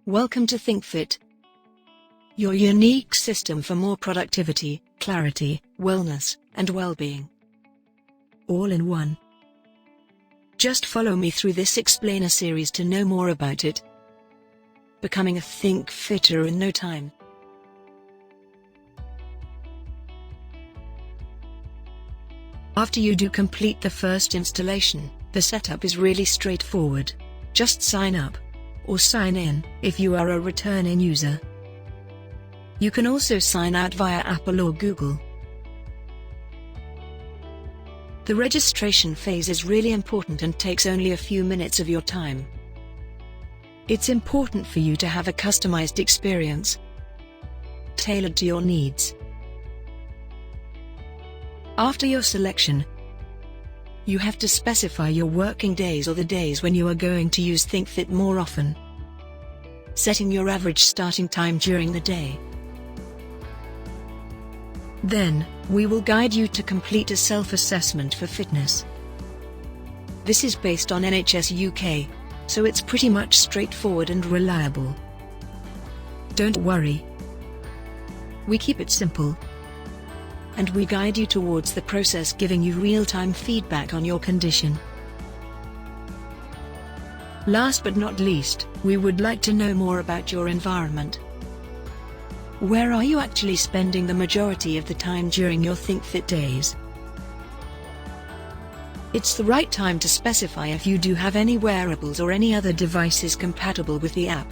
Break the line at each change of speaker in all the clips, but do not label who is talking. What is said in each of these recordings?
Welcome to ThinkFit, your unique system for more productivity, clarity, wellness, and well-being. All in one. Just follow me through this explainer series to know more about it. Becoming a ThinkFitter in no time. After you do complete the first installation, the setup is really straightforward. Just sign up, or sign in, if you are a returning user. You can also sign out via Apple or Google. The registration phase is really important and takes only a few minutes of your time. It's important for you to have a customized experience, tailored to your needs. After your selection, you have to specify your working days or the days when you are going to use ThinkFit more often, setting your average starting time during the day. Then, we will guide you to complete a self-assessment for fitness. This is based on NHS UK, so it's pretty much straightforward and reliable. Don't worry. We keep it simple, and we guide you towards the process, giving you real-time feedback on your condition. Last but not least, we would like to know more about your environment. Where are you actually spending the majority of the time during your ThinkFit days? It's the right time to specify if you do have any wearables or any other devices compatible with the app.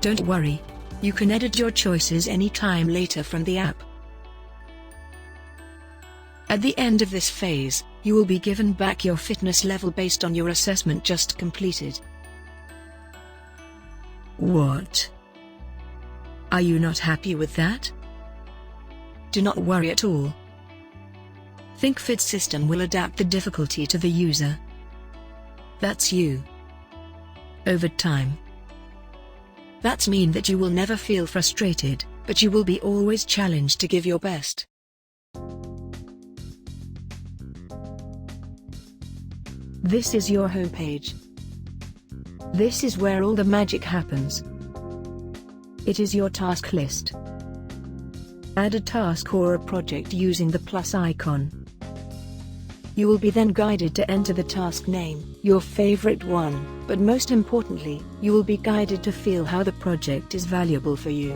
Don't worry. You can edit your choices anytime later from the app. At the end of this phase, you will be given back your fitness level based on your assessment just completed. What? Are you not happy with that? Do not worry at all. ThinkFit system will adapt the difficulty to the user. That's you. Over time. That's mean that you will never feel frustrated, but you will be always challenged to give your best. This is your homepage. This is where all the magic happens. It is your task list. Add a task or a project using the plus icon. You will be then guided to enter the task name, your favorite one, but most importantly, you will be guided to feel how the project is valuable for you.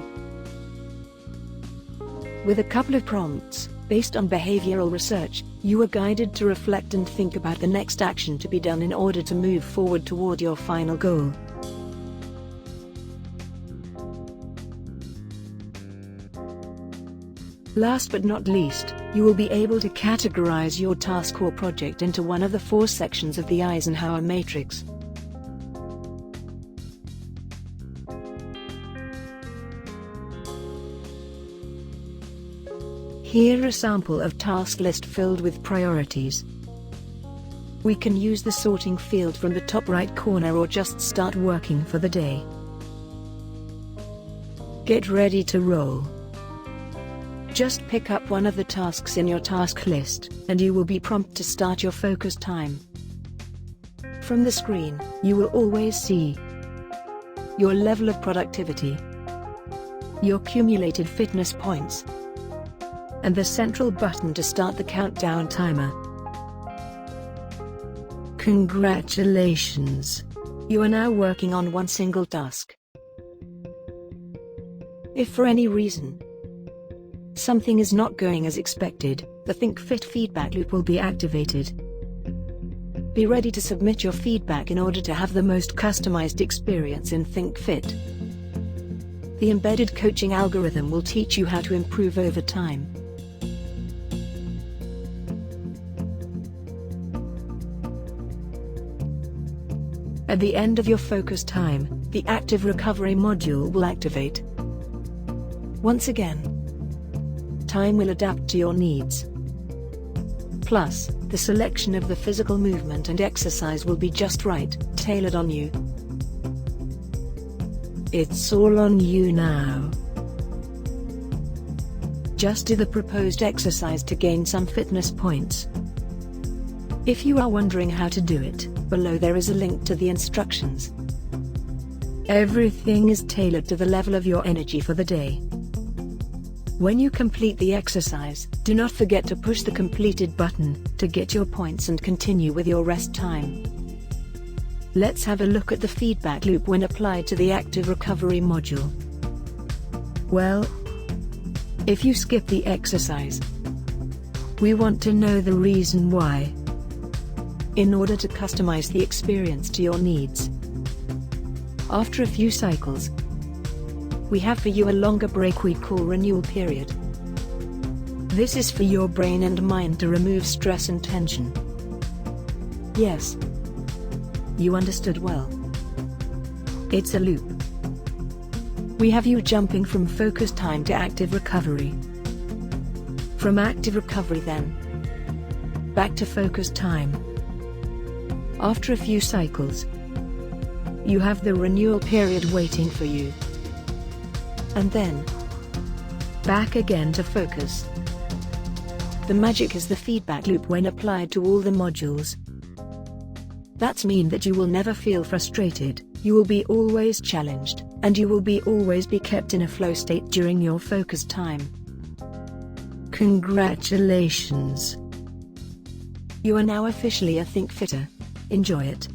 With a couple of prompts, based on behavioral research, you are guided to reflect and think about the next action to be done in order to move forward toward your final goal. Last but not least, you will be able to categorize your task or project into one of the 4 sections of the Eisenhower matrix. Here a sample of task list filled with priorities. We can use the sorting field from the top right corner or just start working for the day. Get ready to roll. Just pick up one of the tasks in your task list, and you will be prompted to start your focus time. From the screen, you will always see your level of productivity, your cumulated fitness points, and the central button to start the countdown timer. Congratulations! You are now working on one single task. If for any reason something is not going as expected, the ThinkFit feedback loop will be activated. Be ready to submit your feedback in order to have the most customized experience in ThinkFit. The embedded coaching algorithm will teach you how to improve over time. At the end of your focus time, the active recovery module will activate. Once again, time will adapt to your needs. Plus, the selection of the physical movement and exercise will be just right, tailored on you. It's all on you now. Just do the proposed exercise to gain some fitness points. If you are wondering how to do it, below there is a link to the instructions. Everything is tailored to the level of your energy for the day. When you complete the exercise, do not forget to push the completed button to get your points and continue with your rest time. Let's have a look at the feedback loop when applied to the active recovery module. Well, if you skip the exercise, we want to know the reason why, in order to customize the experience to your needs. After a few cycles, we have for you a longer break we call Renewal Period. This is for your brain and mind to remove stress and tension. Yes, you understood well. It's a loop. We have you jumping from focus time to active recovery. From active recovery then, back to focus time. After a few cycles, you have the renewal period waiting for you. And then, back again to focus. The magic is the feedback loop when applied to all the modules. That's mean that you will never feel frustrated, you will be always challenged, and you will be always be kept in a flow state during your focus time. Congratulations! You are now officially a ThinkFitter. Enjoy it.